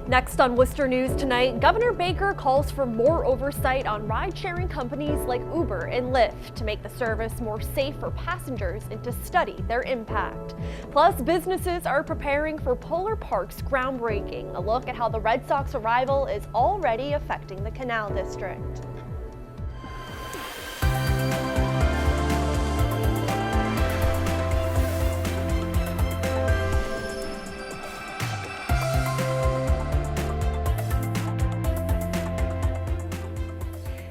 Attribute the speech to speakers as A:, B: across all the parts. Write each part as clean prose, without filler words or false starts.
A: Next on Worcester News tonight, Governor Baker calls for more oversight on ride-sharing companies like Uber and Lyft to make the service more safe for passengers and to study their impact. Plus, businesses are preparing for Polar Park's groundbreaking. A look at how the Red Sox arrival is already affecting the Canal District.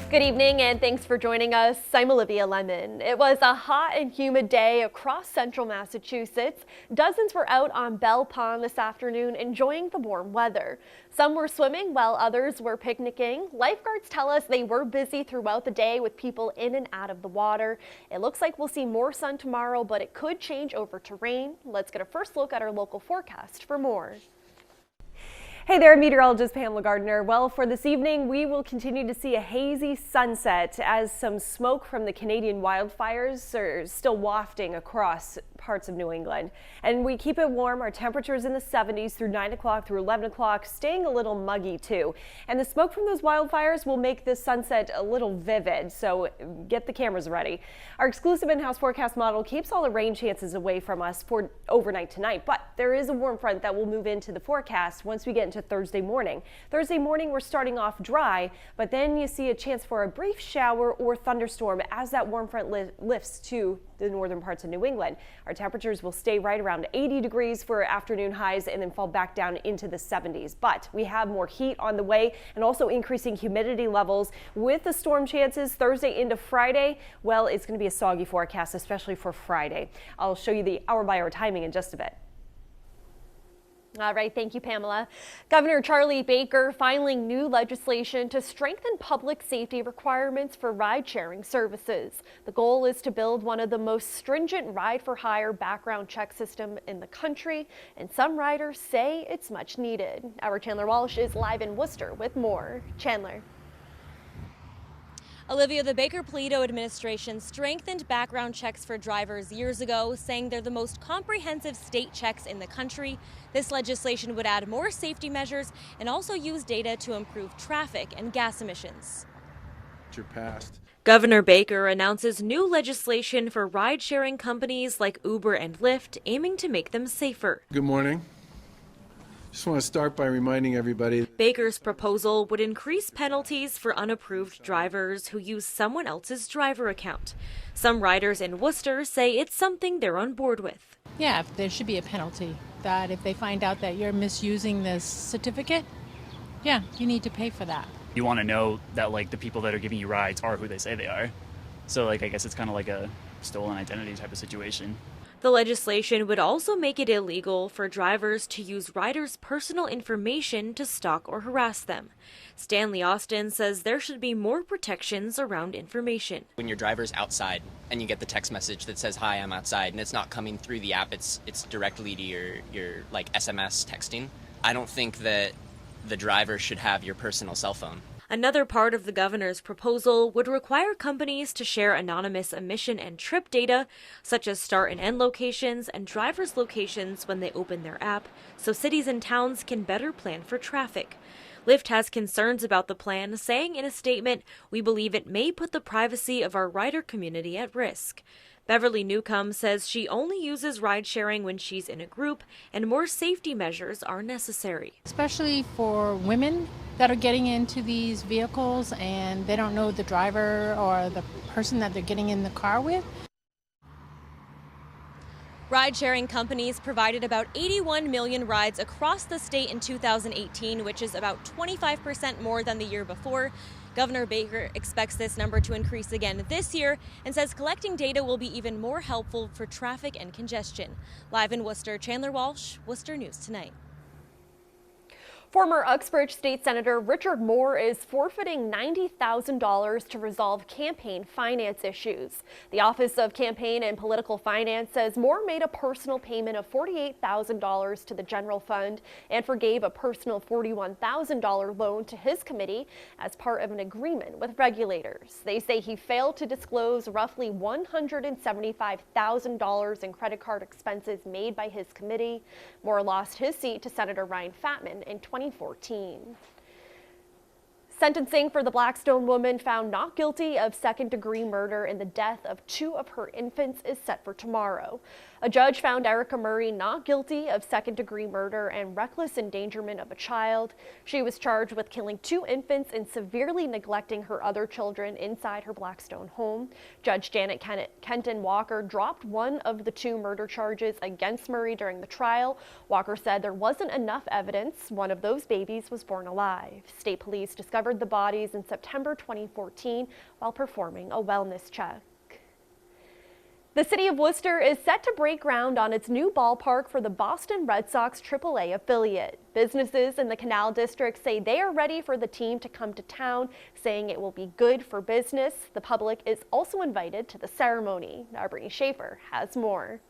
A: Good evening and thanks for joining us. I'm Olivia Lemmon. It was a hot and humid day across central Massachusetts. Dozens were out on Bell Pond this afternoon enjoying the warm weather. Some were swimming while others were picnicking. Lifeguards tell us they were busy throughout the day with people in and out of the water. It looks like we'll see more sun tomorrow, but it could change over to rain. Let's get a first look at our local forecast for more. Hey there, meteorologist Pamela Gardner. Well, for this evening, we will continue to see a hazy sunset as some smoke from the Canadian wildfires are still wafting across parts of New England. And we keep it warm. Our temperatures in the 70s through 9 o'clock through 11 o'clock, staying a little muggy too. And the smoke from those wildfires will make this sunset a little vivid, so get the cameras ready. Our exclusive in-house forecast model keeps all the rain chances away from us for overnight tonight, but there is a warm front that will move into the forecast once we get into Thursday morning. Thursday morning, we're starting off dry, but then you see a chance for a brief shower or thunderstorm as that warm front lifts to the northern parts of New England. Our temperatures will stay right around 80 degrees for afternoon highs and then fall back down into the 70s. But we have more heat on the way and also increasing humidity levels with the storm chances Thursday into Friday. Well, it's going to be a soggy forecast, especially for Friday. I'll show you the hour-by-hour timing in just a bit. All right, thank you, Pamela. Governor Charlie Baker filing new legislation to strengthen public safety requirements for ride-sharing services. The goal is to build one of the most stringent ride-for-hire background check system in the country, and some riders say it's much needed. Our Chandler Walsh is live in Worcester with more. Chandler.
B: Olivia, the Baker-Polito administration strengthened background checks for drivers years ago, saying they're the most comprehensive state checks in the country. This legislation would add more safety measures and also use data to improve traffic and gas emissions. Governor Baker announces new legislation for ride-sharing companies like Uber and Lyft, aiming to make them safer.
C: Good morning. Just want to start by reminding everybody.
B: Baker's proposal would increase penalties for unapproved drivers who use someone else's driver account. Some riders in Worcester say it's something they're on board with.
D: Yeah, there should be a penalty that if they find out that you're misusing this certificate, yeah, you need to pay for that.
E: You want to know that the people that are giving you rides are who they say they are. So I guess it's kind of like a stolen identity type of situation.
B: The legislation would also make it illegal for drivers to use riders' personal information to stalk or harass them. Stanley Austin says there should be more protections around information.
F: When your driver's outside and you get the text message that says, "Hi, I'm outside," and it's not coming through the app, it's directly to your SMS texting. I don't think that the driver should have your personal cell phone.
B: Another part of the governor's proposal would require companies to share anonymous emission and trip data, such as start and end locations and drivers' locations when they open their app, so cities and towns can better plan for traffic. Lyft has concerns about the plan, saying in a statement, "We believe it may put the privacy of our rider community at risk." Beverly Newcomb says she only uses ride-sharing when she's in a group and more safety measures are necessary.
D: Especially for women that are getting into these vehicles and they don't know the driver or the person that they're getting in the car with.
B: Ride-sharing companies provided about 81 million rides across the state in 2018, which is about 25% more than the year before. Governor Baker expects this number to increase again this year and says collecting data will be even more helpful for traffic and congestion. Live in Worcester, Chandler Walsh, Worcester News Tonight.
A: Former Uxbridge State Senator Richard Moore is forfeiting $90,000 to resolve campaign finance issues. The Office of Campaign and Political Finance says Moore made a personal payment of $48,000 to the general fund and forgave a personal $41,000 loan to his committee as part of an agreement with regulators. They say he failed to disclose roughly $175,000 in credit card expenses made by his committee. Moore lost his seat to Senator Ryan Fatman in 2014. Sentencing for the Blackstone woman found not guilty of second-degree murder in the death of 2 of her infants is set for tomorrow. A judge found Erica Murray not guilty of second-degree murder and reckless endangerment of a child. She was charged with killing 2 infants and severely neglecting her other children inside her Blackstone home. Judge Janet Kenton Walker dropped one of the 2 murder charges against Murray during the trial. Walker said there wasn't enough evidence one of those babies was born alive. State police discovered the bodies in September 2014 while performing a wellness check. The city of Worcester is set to break ground on its new ballpark for the Boston Red Sox AAA affiliate. Businesses in the Canal District say they are ready for the team to come to town, saying it will be good for business. The public is also invited to the ceremony. Now, Brittany Schaefer has more.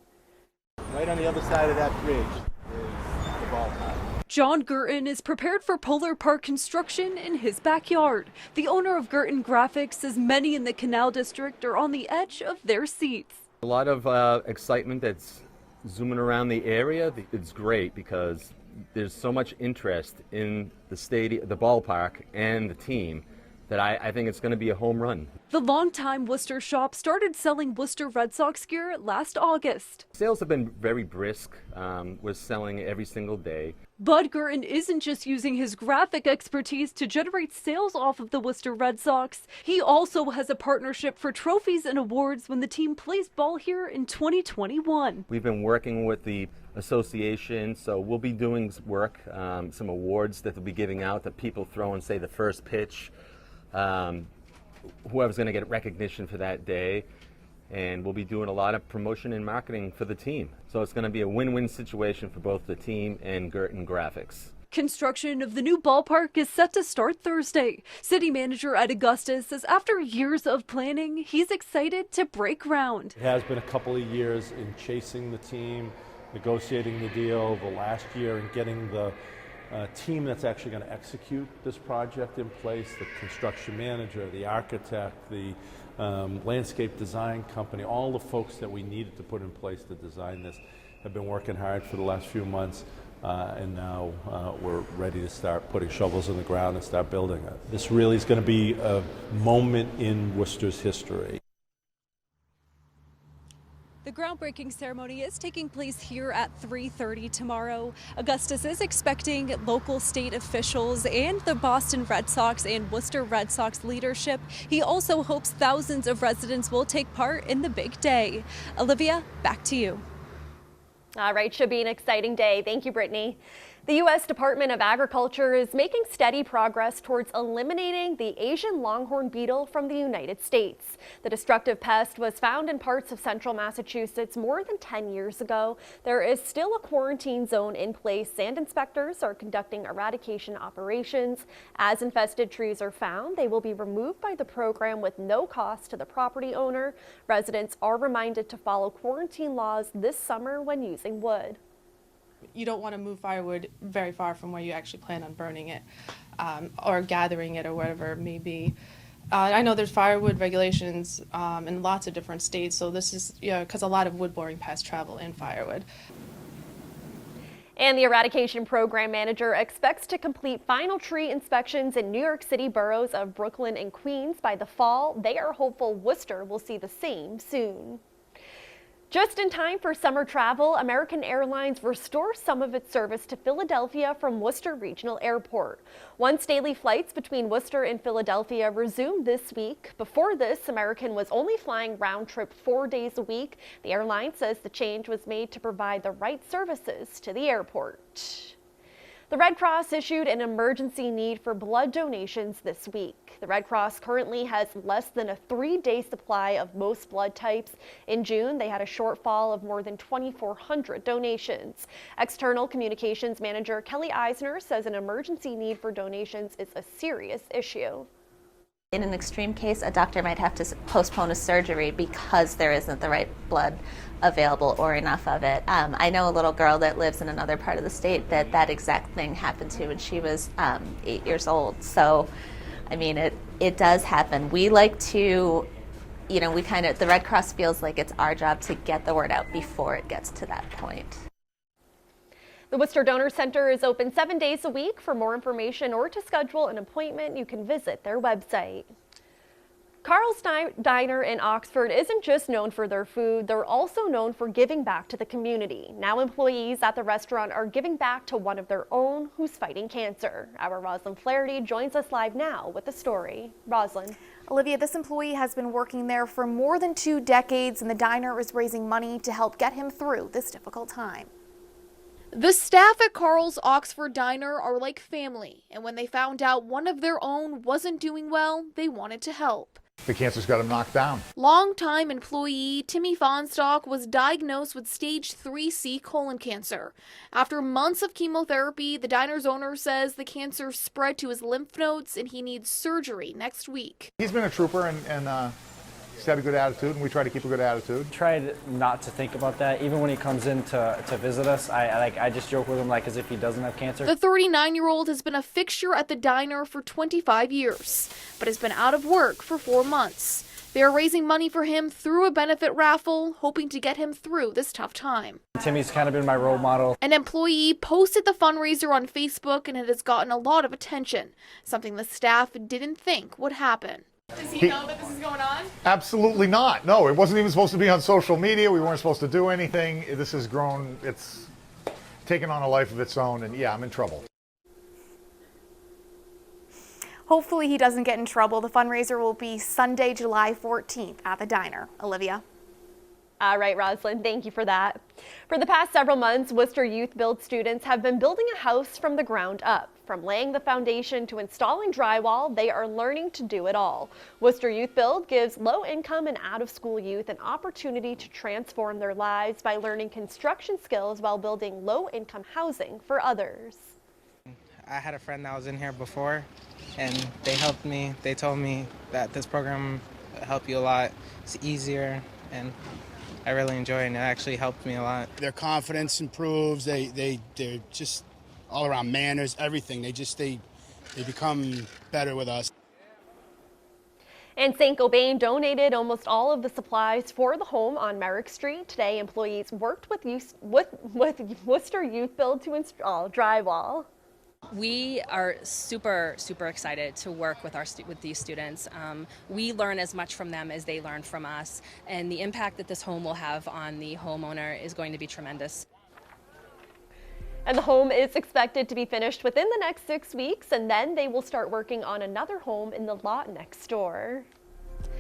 G: Right on the other side of that bridge is the ballpark.
H: John Gurton is prepared for Polar Park construction in his backyard. The owner of Gurton Graphics says many in the Canal District are on the edge of their seats.
I: A lot of excitement that's zooming around the area. It's great because there's so much interest in the stadium, the ballpark, and the team that I think it's going to be a home run.
H: The longtime Worcester shop started selling Worcester Red Sox gear last August.
I: Sales have been very brisk. We're selling every single day.
H: Bud Gurton isn't just using his graphic expertise to generate sales off of the Worcester Red Sox. He also has a partnership for trophies and awards when the team plays ball here in 2021.
I: We've been working with the association, so we'll be doing work, some awards that they'll be giving out that people throw and say the first pitch. Whoever's going to get recognition for that day, and we'll be doing a lot of promotion and marketing for the team. So it's going to be a win-win situation for both the team and Gurton Graphics.
H: Construction of the new ballpark is set to start Thursday. City manager Ed Augustus says after years of planning, he's excited to break ground.
J: It has been a couple of years in chasing the team, negotiating the deal the last year, and getting the team that's actually going to execute this project in place, the construction manager, the architect, the landscape design company, all the folks that we needed to put in place to design this have been working hard for the last few months, and now we're ready to start putting shovels in the ground and start building it. This really is going to be a moment in Worcester's history.
H: The groundbreaking ceremony is taking place here at 3:30 tomorrow. Augustus is expecting local state officials and the Boston Red Sox and Worcester Red Sox leadership. He also hopes thousands of residents will take part in the big day. Olivia, back to you.
A: All right, should be an exciting day. Thank you, Brittany. The U.S. Department of Agriculture is making steady progress towards eliminating the Asian longhorn beetle from the United States. The destructive pest was found in parts of central Massachusetts more than 10 years ago. There is still a quarantine zone in place, and inspectors are conducting eradication operations. As infested trees are found, they will be removed by the program with no cost to the property owner. Residents are reminded to follow quarantine laws this summer when using wood.
K: You don't want to move firewood very far from where you actually plan on burning it or gathering it or whatever it may be. I know there's firewood regulations in lots of different states, so this is because a lot of wood-boring pests travel in firewood.
A: And the eradication program manager expects to complete final tree inspections in New York City boroughs of Brooklyn and Queens by the fall. They are hopeful Worcester will see the same soon. Just in time for summer travel, American Airlines restores some of its service to Philadelphia from Worcester Regional Airport. Once daily flights between Worcester and Philadelphia resumed this week. Before this, American was only flying round trip 4 days a week. The airline says the change was made to provide the right services to the airport. The Red Cross issued an emergency need for blood donations this week. The Red Cross currently has less than a 3-day supply of most blood types. In June, they had a shortfall of more than 2,400 donations. External Communications Manager Kelly Eisner says an emergency need for donations is a serious issue.
L: In an extreme case, a doctor might have to postpone a surgery because there isn't the right blood available or enough of it. I know a little girl that lives in another part of the state that exact thing happened to when she was 8 years old. So, I mean, it does happen. We like to, the Red Cross feels like it's our job to get the word out before it gets to that point.
A: The Worcester Donor Center is open 7 days a week. For more information or to schedule an appointment, you can visit their website. Karl's Diner in Oxford isn't just known for their food, they're also known for giving back to the community. Now employees at the restaurant are giving back to one of their own who's fighting cancer. Our Roslyn Flaherty joins us live now with the story. Roslyn.
M: Olivia, this employee has been working there for more than 2 decades, and the diner is raising money to help get him through this difficult time.
N: The staff at Karl's Oxford Diner are like family, and when they found out one of their own wasn't doing well, they wanted to help.
O: The cancer's got him knocked down.
N: Longtime employee Timmy Fonstock was diagnosed with stage 3C colon cancer. After months of chemotherapy, the diner's owner says the cancer spread to his lymph nodes and he needs surgery next week.
O: He's been a trooper and he's had a good attitude, and we try to keep a good attitude.
P: Tried not to think about that. Even when he comes in to visit us, I just joke with him like as if he doesn't have cancer.
N: The 39-year-old has been a fixture at the diner for 25 years, but has been out of work for 4 months. They are raising money for him through a benefit raffle, hoping to get him through this tough time.
P: Timmy's kind of been my role model.
N: An employee posted the fundraiser on Facebook, and it has gotten a lot of attention, something the staff didn't think would happen.
M: Does he know that this is going on?
O: Absolutely not. No, it wasn't even supposed to be on social media. We weren't supposed to do anything. This has grown, it's taken on a life of its own, and yeah, I'm in trouble.
M: Hopefully he doesn't get in trouble. The fundraiser will be Sunday, July 14th at the diner. Olivia.
A: All right, Roslyn, thank you for that. For the past several months, Worcester Youth Build students have been building a house from the ground up. From laying the foundation to installing drywall, they are learning to do it all. Worcester Youth Build gives low-income and out-of-school youth an opportunity to transform their lives by learning construction skills while building low-income housing for others.
Q: I had a friend that was in here before, and they helped me. They told me that this program will help you a lot. It's easier, and I really enjoy it, and it actually helped me a lot.
R: Their confidence improves. They're just all around manners, everything. They become better with us.
A: And St. Gobain donated almost all of the supplies for the home on Merrick Street. Today, employees worked with Worcester Youth Build to install drywall.
S: We are super excited to work with with these students. We learn as much from them as they learn from us, and the impact that this home will have on the homeowner is going to be tremendous.
A: And the home is expected to be finished within the next 6 weeks, and then they will start working on another home in the lot next door.